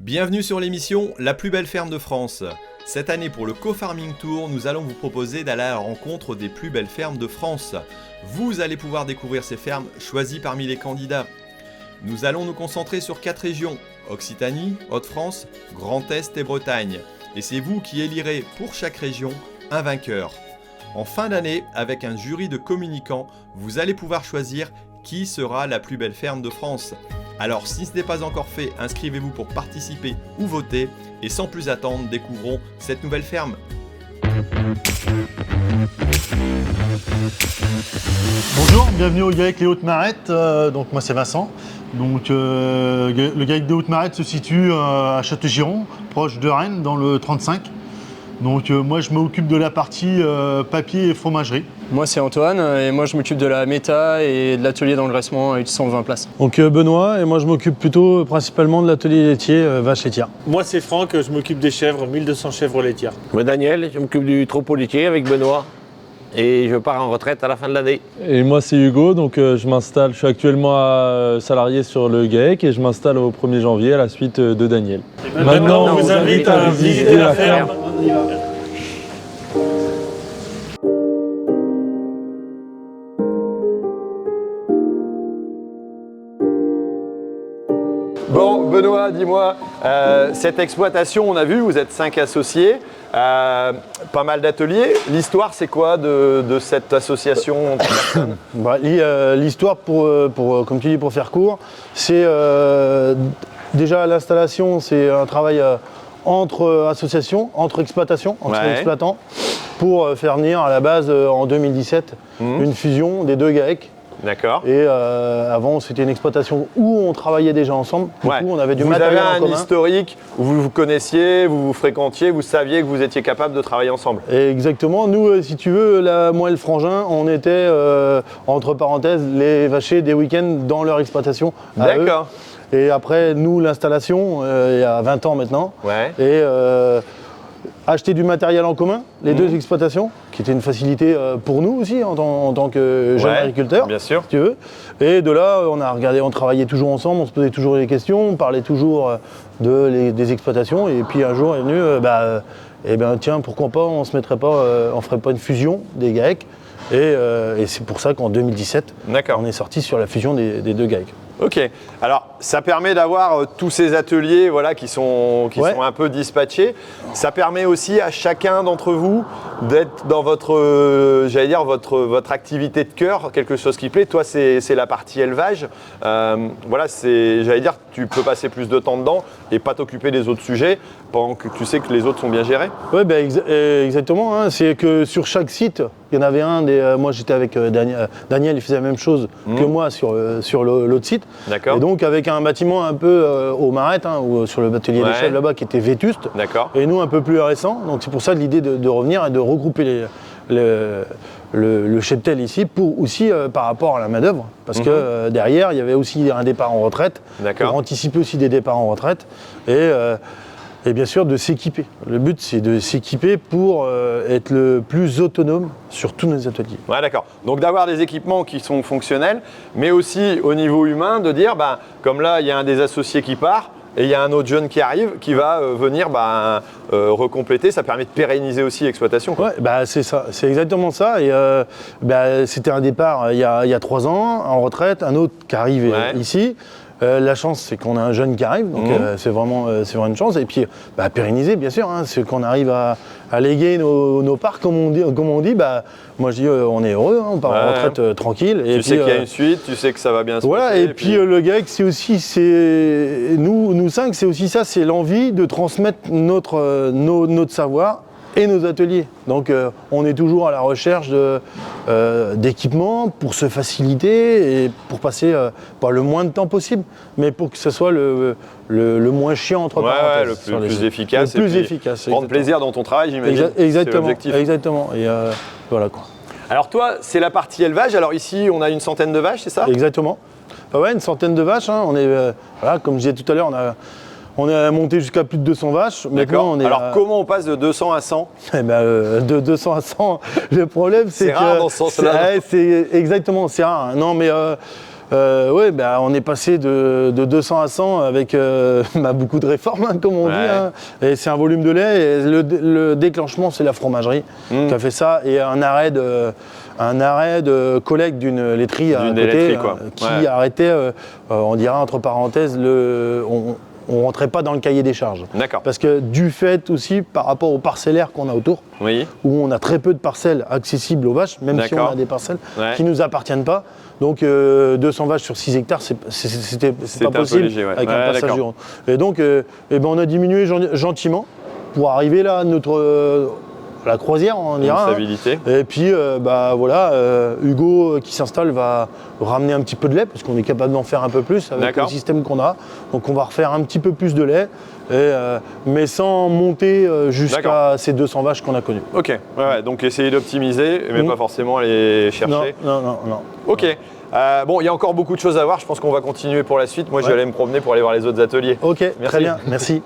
Bienvenue sur l'émission La plus belle ferme de France. Cette année pour le Co-Farming Tour, nous allons vous proposer d'aller à la rencontre des plus belles fermes de France. Vous allez pouvoir découvrir ces fermes choisies parmi les candidats. Nous allons nous concentrer sur 4 régions, Occitanie, Hauts-de-France, Grand Est et Bretagne. Et c'est vous qui élirez pour chaque région un vainqueur. En fin d'année, avec un jury de communicants, vous allez pouvoir choisir qui sera la plus belle ferme de France. Alors si ce n'est pas encore fait, inscrivez-vous pour participer ou voter. Et sans plus attendre, découvrons cette nouvelle ferme. Bonjour, bienvenue au GAEC Les Hautes-Marettes. Donc moi c'est Vincent. Donc le GAEC des Hautes-Marettes se situe à Châteaugiron, proche de Rennes, dans le 35. Donc moi je m'occupe de la partie papier et fromagerie. Moi c'est Antoine et moi je m'occupe de la méta et de l'atelier d'engraissement avec 120 places. Donc Benoît et moi je m'occupe plutôt principalement de l'atelier laitier vache laitière. Moi c'est Franck, je m'occupe des chèvres, 1200 chèvres laitières. Moi Daniel, je m'occupe du troupeau laitier avec Benoît et je pars en retraite à la fin de l'année. Et moi c'est Hugo, donc je suis actuellement salarié sur le GAEC et je m'installe au 1er janvier à la suite de Daniel. Maintenant on vous invite à visiter la ferme. Bon, Benoît, dis-moi, cette exploitation, on a vu, vous êtes 5 associés, pas mal d'ateliers. L'histoire, c'est quoi de cette association? L'histoire, comme tu dis, pour faire court, c'est déjà l'installation, c'est un travail entre associations, entre exploitations, entre exploitants, pour faire venir à la base en 2017 une fusion des deux GAEC. D'accord. Et avant, c'était une exploitation où on travaillait déjà ensemble. Du coup, on avait du matériel en commun. Vous avez un historique où vous vous connaissiez, vous vous fréquentiez, vous saviez que vous étiez capable de travailler ensemble. Et exactement. Nous, si tu veux, moi et le frangin, on était, entre parenthèses, les vachers des week-ends dans leur exploitation. D'accord. Et après, nous, l'installation, il y a 20 ans maintenant. Ouais. Et acheter du matériel en commun, les deux exploitations, qui était une facilité pour nous aussi en tant que jeunes agriculteurs, bien sûr. Si tu veux. Et de là, on travaillait toujours ensemble, on se posait toujours des questions, on parlait toujours des exploitations. Et puis un jour est venu, tiens, pourquoi pas, on ferait pas une fusion des GAEC. Et c'est pour ça qu'en 2017, on est sorti sur la fusion des deux GAEC. Ok, alors ça permet d'avoir tous ces ateliers qui sont un peu dispatchés. Ça permet aussi à chacun d'entre vous d'être dans votre activité de cœur, quelque chose qui plaît. Toi, c'est la partie élevage. Tu peux passer plus de temps dedans et pas t'occuper des autres sujets pendant que tu sais que les autres sont bien gérés. Oui, exactement. Hein. C'est que sur chaque site, il y en avait moi j'étais avec Daniel, il faisait la même chose que moi sur l'autre site. D'accord. Et donc avec un bâtiment un peu aux Marettes, ou sur le atelier des chèvres là-bas qui était vétuste. D'accord. Et nous un peu plus récent. Donc c'est pour ça l'idée de revenir et de regrouper le cheptel ici pour aussi par rapport à la main-d'œuvre. Parce que derrière, il y avait aussi un départ en retraite. D'accord. Pour anticiper aussi des départs en retraite. Et bien sûr de s'équiper. Le but c'est de s'équiper pour être le plus autonome sur tous nos ateliers. Ouais, d'accord. Donc d'avoir des équipements qui sont fonctionnels, mais aussi au niveau humain de dire, comme là il y a un des associés qui part, et il y a un autre jeune qui arrive, qui va venir recompléter. Ça permet de pérenniser aussi l'exploitation. Ouais, c'est ça, c'est exactement ça. Et c'était un départ il y a 3 ans en retraite, un autre qui arrive ici. La chance, c'est qu'on a un jeune qui arrive, donc c'est vraiment une chance. Et puis, pérenniser, bien sûr, c'est qu'on arrive à léguer nos parts, comme on dit. Moi, je dis, on est heureux, on part en retraite tranquille. Tu sais qu'il y a une suite, tu sais que ça va bien se passer. Et puis le GAEC, c'est aussi, nous 5, c'est aussi ça, c'est l'envie de transmettre notre savoir et nos ateliers. Donc on est toujours à la recherche d'équipements pour se faciliter et pour passer pas le moins de temps possible, mais pour que ce soit le moins chiant entre parenthèses. Le plus efficace. Le plus efficace. Prendre plaisir dans ton travail, j'imagine. Exactement. C'est l'objectif. Exactement. Et voilà quoi. Alors toi, c'est la partie élevage. Alors ici, on a une centaine de vaches, c'est ça? Exactement. Une centaine de vaches. On est, comme je disais tout à l'heure, on est monté jusqu'à plus de 200 vaches. D'accord. Alors comment on passe de 200 à 100? De 200 à 100, le problème c'est rare dans ce sens-là. C'est exactement, c'est rare. Non mais Ouais, bah, on est passé de 200 à 100 avec beaucoup de réformes, hein, comme on dit. Hein. Et c'est un volume de lait. Et le déclenchement, c'est la fromagerie qui a fait ça. Et un arrêt de collecte d'une laiterie à côté qui a arrêté, on dira entre parenthèses, on ne rentrait pas dans le cahier des charges. D'accord. Parce que du fait aussi, par rapport aux parcellaires qu'on a autour, Oui. où on a très peu de parcelles accessibles aux vaches, même si on a des parcelles qui ne nous appartiennent pas. Donc 200 vaches sur 6 hectares, c'était pas possible léger, avec un passage du rang. Et donc on a diminué gentiment pour arriver là à la croisière, on dira. Stabilité. Et puis voilà, Hugo qui s'installe va ramener un petit peu de lait parce qu'on est capable d'en faire un peu plus avec le système qu'on a. Donc on va refaire un petit peu plus de lait, mais sans monter jusqu'à ces 200 vaches qu'on a connues. Ok, donc essayer d'optimiser, mais pas forcément aller chercher. Non. Ok. Bon, il y a encore beaucoup de choses à voir. Je pense qu'on va continuer pour la suite. Moi, je vais aller me promener pour aller voir les autres ateliers. Ok, très bien, merci.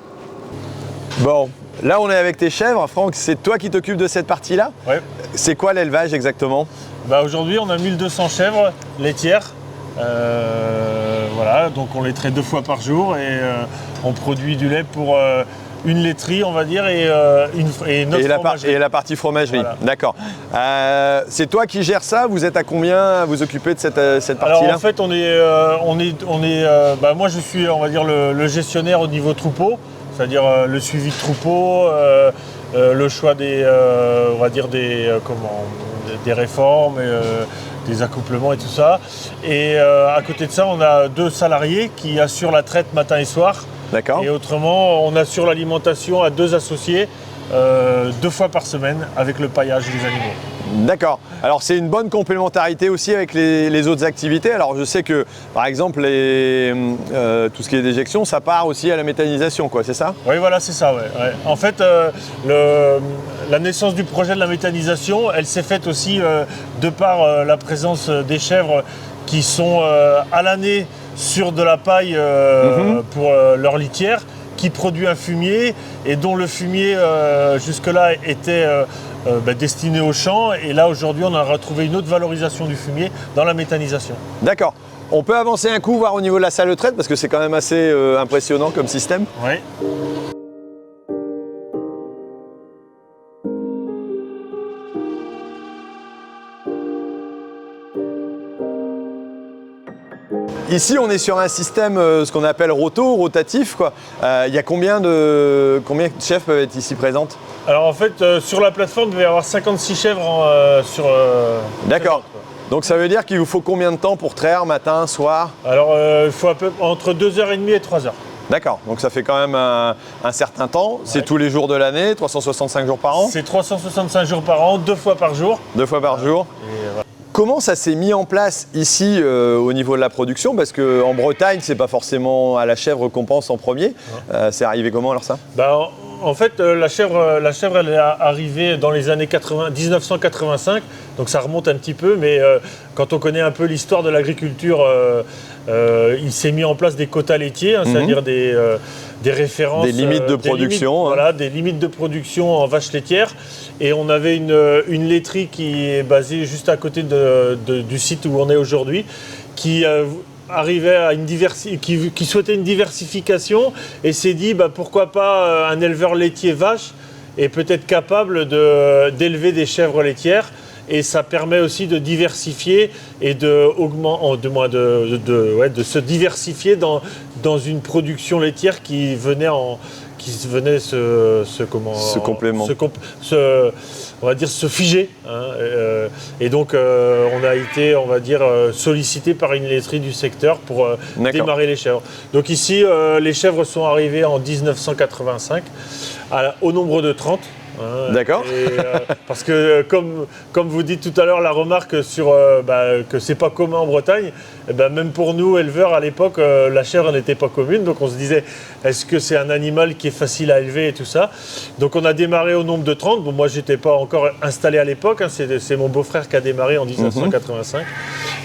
Bon, là, on est avec tes chèvres. Franck, c'est toi qui t'occupes de cette partie-là? Ouais. C'est quoi l'élevage exactement? Aujourd'hui, on a 1200 chèvres laitières. Voilà, donc on les traite 2 fois par jour et on produit du lait pour une laiterie, on va dire, et notre fromagerie. Et la partie fromagerie, voilà. D'accord. C'est toi qui gères ça? Vous êtes à combien à vous occuper de cette partie-là? Alors en fait, moi je suis, on va dire, le gestionnaire au niveau troupeau, c'est-à-dire le suivi de troupeau, le choix des réformes, des accouplements et tout ça. Et à côté de ça, on a 2 salariés qui assurent la traite matin et soir. D'accord. Et autrement, on assure l'alimentation à 2 associés 2 fois par semaine avec le paillage des animaux. D'accord. Alors c'est une bonne complémentarité aussi avec les autres activités. Alors je sais que par exemple tout ce qui est déjection, ça part aussi à la méthanisation, quoi, c'est ça? Oui, voilà, c'est ça. Ouais. En fait, la naissance du projet de la méthanisation, elle s'est faite aussi de par la présence des chèvres qui sont à l'année sur de la paille pour leur litière, qui produit un fumier et dont le fumier jusque-là était destiné au champ. Et là aujourd'hui on a retrouvé une autre valorisation du fumier dans la méthanisation. D'accord. On peut avancer un coup, voir au niveau de la salle de traite parce que c'est quand même assez impressionnant comme système. Oui. Ici, on est sur un système, ce qu'on appelle rotatif, quoi. Il y a combien de chèvres peuvent être ici présentes? Alors en fait, sur la plateforme, il va y avoir 56 chèvres sur... D'accord. Donc ça veut dire qu'il vous faut combien de temps pour traire, matin, soir? Alors il faut entre 2h30 et 3h. D'accord, donc ça fait quand même un certain temps. C'est tous les jours de l'année, 365 jours par an? C'est 365 jours par an, 2 fois par jour. 2 fois par jour. Et voilà. Comment ça s'est mis en place ici au niveau de la production? Parce qu'en Bretagne, c'est pas forcément à la chèvre qu'on pense en premier. C'est arrivé comment alors ça? En fait, la chèvre elle est arrivée dans les années 1985, donc ça remonte un petit peu, mais quand on connaît un peu l'histoire de l'agriculture, il s'est mis en place des quotas laitiers, c'est-à-dire des références. Des limites de production. Des limites de production en vaches laitières. Et on avait une laiterie qui est basée juste à côté du site où on est aujourd'hui, qui arrivait à qui souhaitait une diversification et s'est dit pourquoi pas un éleveur laitier vache est peut-être capable d'élever des chèvres laitières. Et ça permet aussi de diversifier et de se diversifier dans une production laitière qui venait se figer. Et donc on a été, on va dire, sollicité par une laiterie du secteur pour démarrer les chèvres. Donc ici, les chèvres sont arrivées en 1985 au nombre de 30. D'accord. Parce que comme vous dites tout à l'heure, la remarque sur que c'est pas commun en Bretagne, même pour nous éleveurs à l'époque, la chèvre n'était pas commune, donc on se disait est-ce que c'est un animal qui est facile à élever et tout ça. Donc on a démarré au nombre de 30. Bon, moi j'étais pas encore installé à l'époque, c'est mon beau-frère qui a démarré en 1985.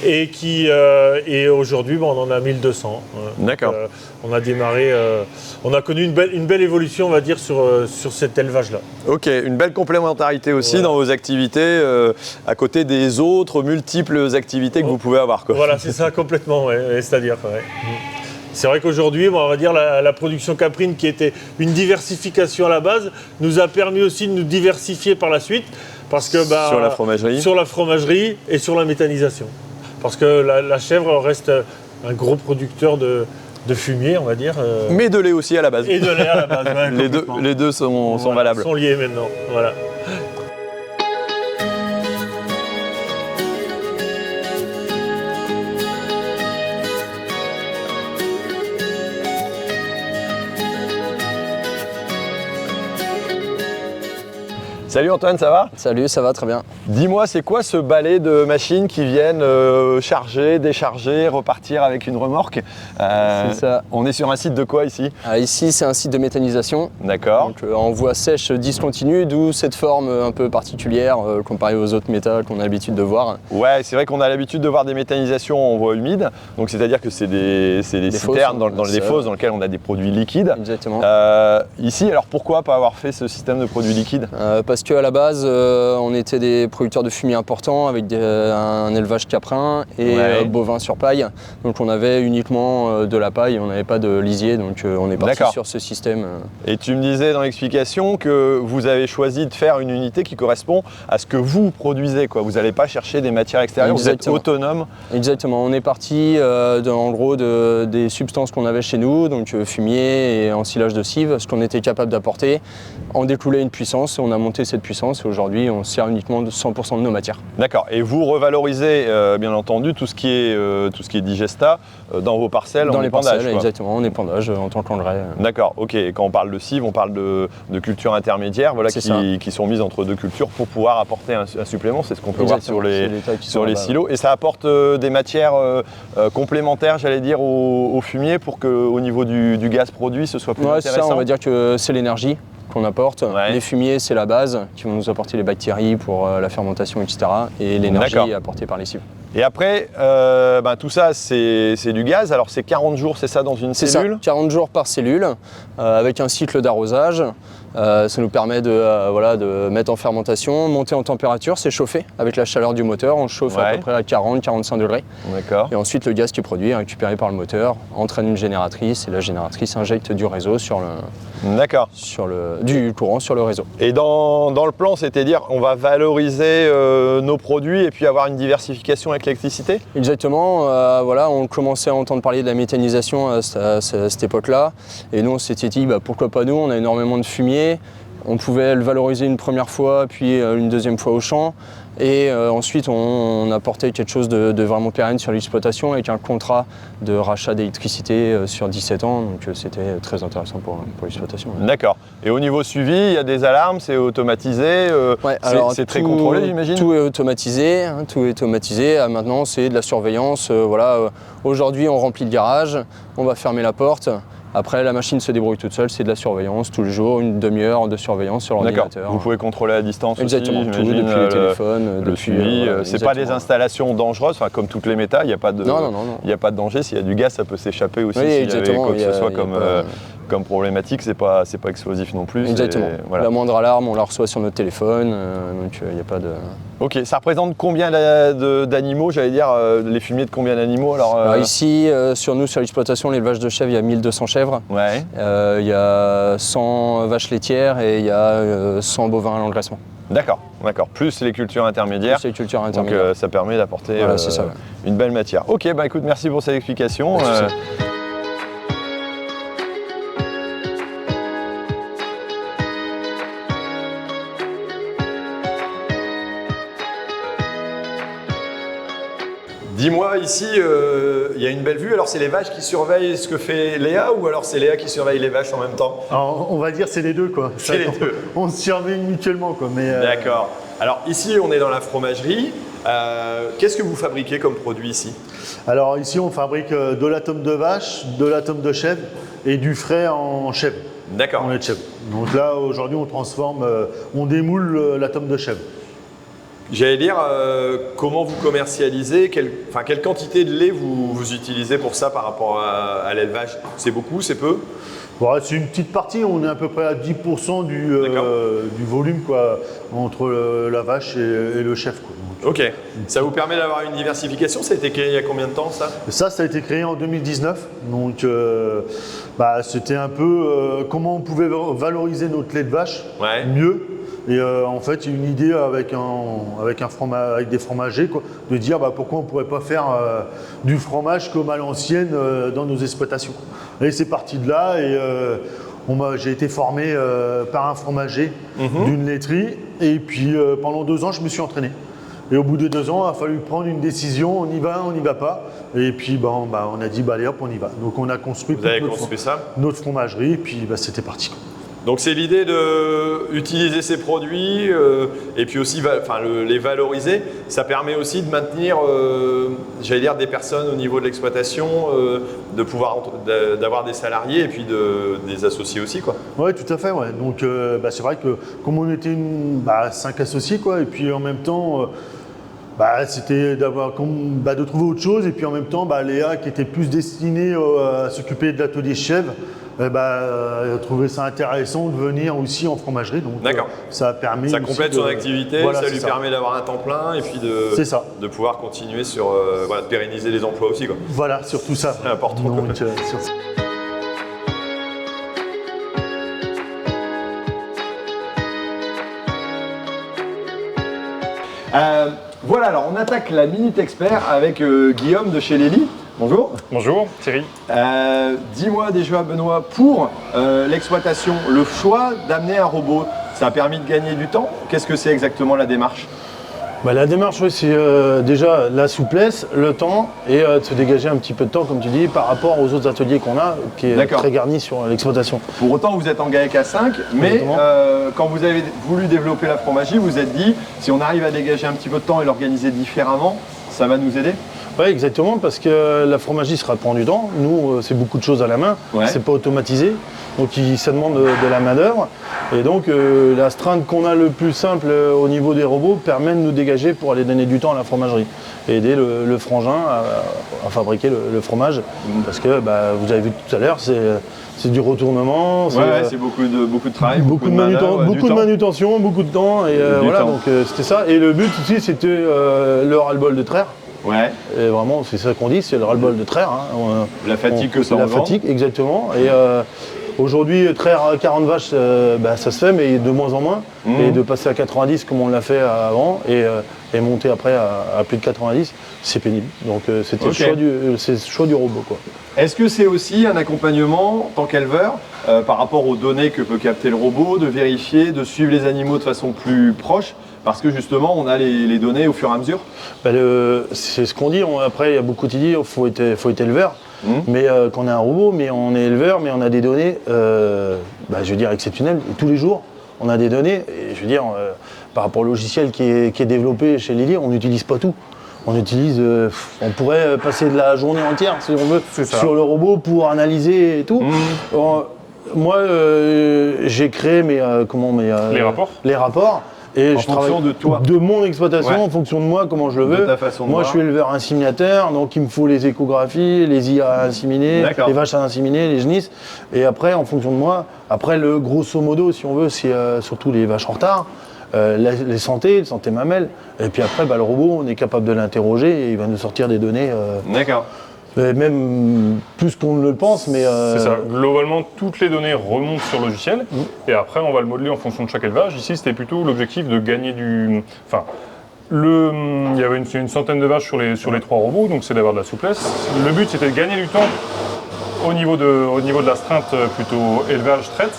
Et aujourd'hui, on en a 1200. D'accord. On a démarré, on a connu une belle évolution, on va dire, sur cet élevage-là. Ok, une belle complémentarité aussi Voilà. dans vos activités, à côté des autres multiples activités que vous pouvez avoir, quoi. Voilà, c'est ça complètement, ouais, c'est-à-dire. Ouais. C'est vrai qu'aujourd'hui, on va dire la production caprine, qui était une diversification à la base, nous a permis aussi de nous diversifier par la suite, parce que Sur la fromagerie. sur la fromagerie et sur la méthanisation, parce que la chèvre reste un gros producteur de fumier, on va dire. Mais de lait aussi à la base. Et de lait à la base. Ouais, Les deux sont Voilà, valables. sont liés maintenant. Voilà. Salut Antoine, ça va? Salut, ça va très bien. Dis-moi, c'est quoi ce balai de machines qui viennent charger, décharger, repartir avec une remorque? C'est ça. On est sur un site de quoi ici? Ici, c'est un site de méthanisation. D'accord. Donc, en voie sèche discontinue, d'où cette forme un peu particulière comparée aux autres métals qu'on a l'habitude de voir. Ouais, c'est vrai qu'on a l'habitude de voir des méthanisations en voie humide, donc c'est-à-dire que c'est des citernes fosses, dans des fosses dans lesquelles on a des produits liquides. Exactement. Ici, alors pourquoi pas avoir fait ce système de produits liquides? Parce qu'à la base, on était des producteurs de fumier importants avec un élevage caprin et Ouais. bovin sur paille. Donc on avait uniquement de la paille, on n'avait pas de lisier, donc on est parti D'accord. sur ce système. Et tu me disais dans l'explication que vous avez choisi de faire une unité qui correspond à ce que vous produisez, quoi. Vous n'allez pas chercher des matières extérieures, Exactement. vous êtes autonome. Exactement, on est parti en gros des substances qu'on avait chez nous, donc fumier et ensilage de cive, ce qu'on était capable d'apporter, en découler une puissance, et on a monté cette puissance et aujourd'hui on sert uniquement de 100% de nos matières. D'accord. Et vous revalorisez bien entendu tout ce qui est digesta dans vos parcelles Dans en les épandage, parcelles, quoi. exactement, en épandage en tant qu'engrais. D'accord, ok. Et quand on parle de cive, on parle de cultures intermédiaires, voilà, C'est ça. qui sont mises entre deux cultures pour pouvoir apporter un supplément. C'est ce qu'on peut Exactement, voir c'est les tailles qui sur sont les là-bas. silos. Et ça apporte des matières complémentaires, j'allais dire, au fumier pour qu'au niveau du gaz produit, ce soit plus Ouais, c'est intéressant. ça, on va dire que c'est l'énergie qu'on apporte. Ouais. Les fumiers, c'est la base, qui vont nous apporter les bactéries pour la fermentation, etc. Et l'énergie D'accord. est apportée par les cives. Et après, tout ça, c'est du gaz. Alors c'est 40 jours, c'est ça, dans une C'est ça, cellule? 40 jours par cellule, avec un cycle d'arrosage. Ça nous permet de mettre en fermentation, monter en température, c'est chauffé avec la chaleur du moteur. On chauffe à Ouais. peu près à 40-45 degrés. D'accord. Et ensuite, le gaz qui est produit est récupéré par le moteur, entraîne une génératrice et la génératrice injecte du réseau D'accord. du courant sur le réseau. Et dans le plan, c'est-à-dire on va valoriser nos produits et puis avoir une diversification avec l'électricité? Exactement, on commençait à entendre parler de la méthanisation à cette époque-là. Et nous, on s'était dit, pourquoi pas nous, on a énormément de fumier. On pouvait le valoriser une première fois, puis une deuxième fois au champ. Et ensuite, on apportait quelque chose de vraiment pérenne sur l'exploitation avec un contrat de rachat d'électricité sur 17 ans. Donc c'était très intéressant pour l'exploitation. D'accord. Et au niveau suivi, il y a des alarmes, c'est automatisé, c'est très contrôlé, j'imagine? Tout est automatisé, tout est automatisé. Maintenant, c'est de la surveillance. Aujourd'hui, on remplit le garage, on va fermer la porte. Après, la machine se débrouille toute seule, c'est de la surveillance tous les jours, une demi-heure de surveillance sur D'accord. l'ordinateur. Vous pouvez contrôler à distance Exactement, aussi, tout j'imagine, depuis les téléphones, le depuis suivi. C'est pas des exactement. installations dangereuses, comme toutes les méta, il n'y a pas de, Non. il y a pas de danger. S'il y a du gaz, ça peut s'échapper aussi. Oui, S'il y avait exactement, quoi que il y ce a- soit il y a comme problématique, c'est pas explosif non plus. Exactement. Voilà. La moindre alarme, on la reçoit sur notre téléphone, donc il n'y a pas de... Ok, ça représente combien d'animaux, j'allais dire, les fumiers de combien d'animaux? Alors ici, sur l'exploitation, l'élevage de chèvres, il y a 1200 chèvres. Ouais. Il y a 100 vaches laitières et il y a 100 bovins à l'engraissement. D'accord. Plus les cultures intermédiaires. C'est les cultures Donc intermédiaires. ça permet d'apporter Voilà, c'est ça, ouais. une belle matière. Ok, écoute, merci pour cette explication. Pas de souci. Dis-moi, ici, il y a une belle vue. Alors, c'est les vaches qui surveillent ce que fait Léa ou alors c'est Léa qui surveille les vaches en même temps? Alors, on va dire c'est les deux quoi. C'est les deux. On se surveille mutuellement quoi. Mais D'accord. Alors, ici, on est dans la fromagerie. Qu'est-ce que vous fabriquez comme produit ici? alors ici on fabrique de l'atome de vache, de l'atome de chèvre et du frais en chèvre. D'accord. En lait de chèvre. Donc là aujourd'hui on transforme, on démoule l'atome de chèvre. J'allais dire, comment vous commercialisez, quelle quantité de lait vous utilisez pour ça par rapport à l'élevage? C'est beaucoup, c'est peu? Bon, c'est une petite partie, on est à peu près à 10% du volume quoi, entre la vache et le chef. Quoi. Donc, Ok, ça vous permet d'avoir une diversification, ça a été créé il y a combien de temps ça? ça a été créé en 2019, donc c'était un peu comment on pouvait valoriser notre lait de vache mieux. Et en fait, une idée avec des fromagers, quoi, de dire pourquoi on ne pourrait pas faire du fromage comme à l'ancienne dans nos exploitations. Et c'est parti de là et j'ai été formé par un fromager d'une laiterie et puis pendant 2 ans, je me suis entraîné. Et au bout de 2 ans, il a fallu prendre une décision, on y va, on n'y va pas. Et puis on a dit allez hop, on y va. Donc on a construit notre fromagerie et puis c'était parti. Donc c'est l'idée d'utiliser ces produits et puis aussi les valoriser. Ça permet aussi de maintenir, j'allais dire, des personnes au niveau de l'exploitation, d'avoir des salariés et puis des associés aussi, quoi. Oui, tout à fait. Ouais. Donc c'est vrai que comme on était 5 associés, quoi, et puis en même temps, c'était de trouver autre chose. Et puis en même temps, Léa, qui était plus destinée à s'occuper de l'atelier chèvre, elle a trouvé ça intéressant de venir aussi en fromagerie. Donc ça a permis. Ça complète son activité, ça lui permet d'avoir un temps plein et puis de pouvoir continuer de pérenniser les emplois aussi, quoi. Voilà, surtout ça. C'est important. Donc, voilà, alors on attaque la Minute Expert avec Guillaume de chez Lely. Bonjour. Bonjour, Thierry. Dis-moi déjà, Benoît, pour l'exploitation, le choix d'amener un robot, ça a permis de gagner du temps. Qu'est-ce que c'est exactement la démarche? La démarche, c'est déjà la souplesse, le temps et de se dégager un petit peu de temps, comme tu dis, par rapport aux autres ateliers qu'on a, qui est très garni sur l'exploitation. Pour autant, vous êtes en GAEC à 5, mais quand vous avez voulu développer la fromagerie, vous vous êtes dit, si on arrive à dégager un petit peu de temps et l'organiser différemment, ça va nous aider? Oui, exactement, parce que la fromagerie, ça prend du temps. Nous, c'est beaucoup de choses à la main, c'est pas automatisé, donc ça demande de la main-d'œuvre. Et donc, l'astreinte qu'on a le plus simple au niveau des robots permet de nous dégager pour aller donner du temps à la fromagerie et aider le frangin à fabriquer le fromage. Parce que, vous avez vu tout à l'heure, c'est du retournement. C'est beaucoup de travail, beaucoup de manutention, beaucoup de temps. Et donc c'était ça. Et le but aussi, c'était le ras-le-bol de traire. Ouais. Et vraiment, c'est ça qu'on dit, c'est le ras-le-bol de traire. La fatigue que ça en La fatigue, exactement. Et aujourd'hui, traire 40 vaches, ça se fait, mais de moins en moins. Et de passer à 90 comme on l'a fait avant, et monter après à plus de 90, c'est pénible. Donc c'était le choix du robot, quoi. Est-ce que c'est aussi un accompagnement, en tant qu'éleveur, par rapport aux données que peut capter le robot, de vérifier, de suivre les animaux de façon plus proche? Parce que justement, on a les données au fur et à mesure. C'est ce qu'on dit. Après, il y a beaucoup qui disent qu'il faut être éleveur. Mais quand on est un robot, mais on est éleveur, mais on a des données, je veux dire, exceptionnelles. Et tous les jours, on a des données. Et je veux dire, par rapport au logiciel qui est développé chez Lely, on n'utilise pas tout. On pourrait passer de la journée entière, si on veut, sur le robot pour analyser et tout. Moi, j'ai créé les rapports. Et je travaille de mon exploitation, en fonction de moi, comment je le veux. Moi, je suis éleveur inséminateur, donc il me faut les échographies, les IA à inséminer, les vaches à inséminer, les genisses. Et après, en fonction de moi, le grosso modo, si on veut, c'est surtout les vaches en retard, les santé mamelles. Et puis après, le robot, on est capable de l'interroger et il va nous sortir des données. D'accord. Même plus qu'on ne le pense, mais... C'est ça. Globalement, toutes les données remontent sur le logiciel et après, on va le modeler en fonction de chaque élevage. Ici, c'était plutôt l'objectif de gagner du... il y avait une centaine de vaches sur les 3 robots, donc c'est d'avoir de la souplesse. Le but, c'était de gagner du temps au niveau de l'astreinte plutôt élevage-traite.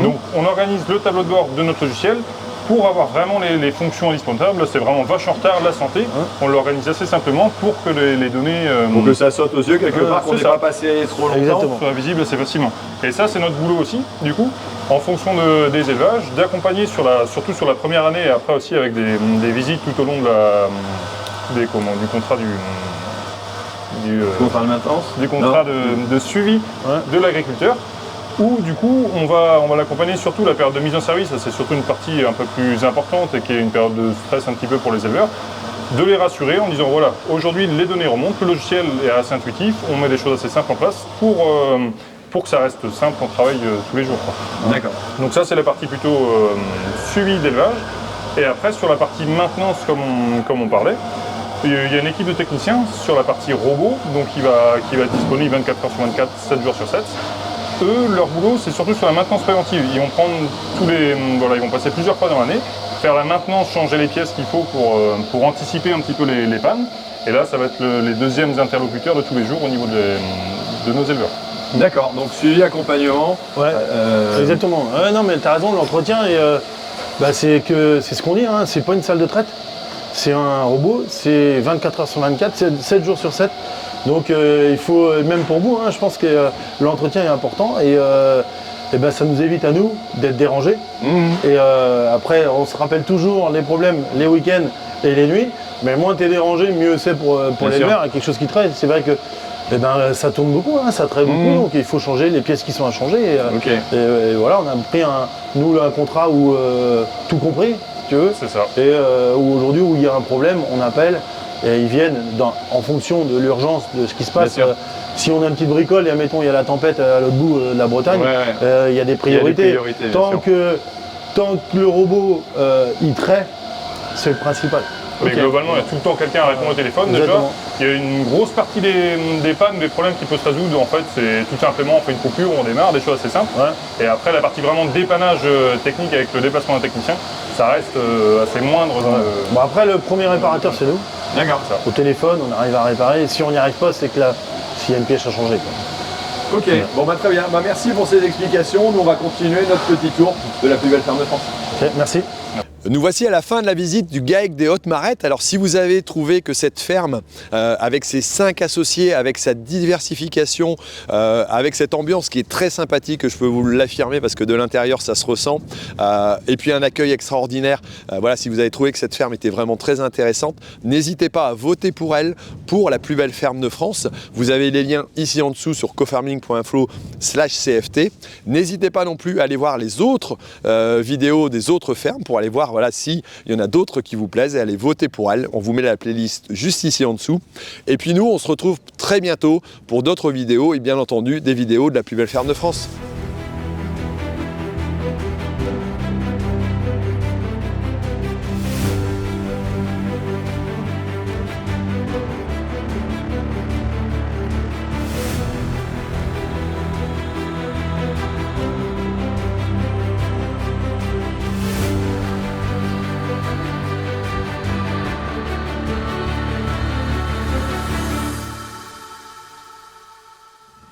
Donc, on organise le tableau de bord de notre logiciel pour avoir vraiment les fonctions indispensables. Là, c'est vraiment vache en retard, la santé. On l'organise assez simplement pour que les données... pour que ça saute aux yeux quelque part, qu'on n'ait pas passé trop longtemps. Soit visible assez facilement. Et ça, c'est notre boulot aussi, du coup, en fonction des élevages, d'accompagner surtout sur la première année et après aussi avec des visites tout au long du contrat contrat de maintenance, du contrat de suivi de l'agriculteur. où du coup on va l'accompagner surtout la période de mise en service, c'est surtout une partie un peu plus importante et qui est une période de stress un petit peu pour les éleveurs, de les rassurer en disant voilà, aujourd'hui les données remontent, le logiciel est assez intuitif, on met des choses assez simples en place pour que ça reste simple, on travaille tous les jours. D'accord. Donc ça c'est la partie plutôt suivi d'élevage. Et après sur la partie maintenance comme on parlait, il y a une équipe de techniciens sur la partie robot, donc qui va être disponible 24 heures sur 24, 7 jours sur 7. Eux, leur boulot, c'est surtout sur la maintenance préventive. Ils vont prendre ils vont passer plusieurs fois dans l'année, faire la maintenance, changer les pièces qu'il faut pour anticiper un petit peu les pannes. Et là, ça va être les deuxièmes interlocuteurs de tous les jours au niveau de nos éleveurs. D'accord, donc suivi, accompagnement. Ouais, exactement. Non, mais t'as raison, l'entretien, c'est ce qu'on dit, hein, c'est pas une salle de traite. C'est un robot, c'est 24 heures sur 24, 7 jours sur 7. Donc il faut, même pour vous, hein, je pense que l'entretien est important et ça nous évite à nous d'être dérangés. Et après, on se rappelle toujours les problèmes les week-ends et les nuits, mais moins t'es dérangé, mieux c'est pour l'éleveur. Quelque chose qui traite, c'est vrai que ça tourne beaucoup, hein, ça traite beaucoup, donc il faut changer les pièces qui sont à changer. Et voilà, on a pris un contrat où tout compris, si tu veux. C'est ça. Et où aujourd'hui, où il y a un problème, on appelle. Et ils viennent en fonction de l'urgence de ce qui se passe. Si on a une petite bricole et admettons il y a la tempête à l'autre bout de la Bretagne, il y a des priorités. Tant que le robot il traite, c'est le principal. Mais globalement, il y a tout le temps quelqu'un à répondre au téléphone. Exactement. Déjà, il y a une grosse partie des pannes, des problèmes qui peuvent se résoudre. En fait, c'est tout simplement on fait une coupure, on démarre, des choses assez simples. Et après, la partie vraiment dépannage technique avec le déplacement d'un technicien, ça reste assez moindre. Bon, après, le premier réparateur, c'est nous. D'accord. Au téléphone, on arrive à réparer. Si on n'y arrive pas, c'est que là, s'il y a une pièce à changer. Ok, bon très bien. Merci pour ces explications. Nous, on va continuer notre petit tour de la plus belle ferme de France. Okay, merci. Nous voici à la fin de la visite du GAEC des Hautes-Marettes. Alors si vous avez trouvé que cette ferme, avec ses 5 associés, avec sa diversification, avec cette ambiance qui est très sympathique, je peux vous l'affirmer parce que de l'intérieur ça se ressent, et puis un accueil extraordinaire, voilà, si vous avez trouvé que cette ferme était vraiment très intéressante, n'hésitez pas à voter pour elle, pour la plus belle ferme de France. Vous avez les liens ici en dessous sur cofarming.info/CFT. N'hésitez pas non plus à aller voir les autres vidéos des autres fermes pour aller voir voilà, s'il y en a d'autres qui vous plaisent et allez voter pour elles. On vous met la playlist juste ici en dessous. Et puis nous, on se retrouve très bientôt pour d'autres vidéos et bien entendu des vidéos de la plus belle ferme de France.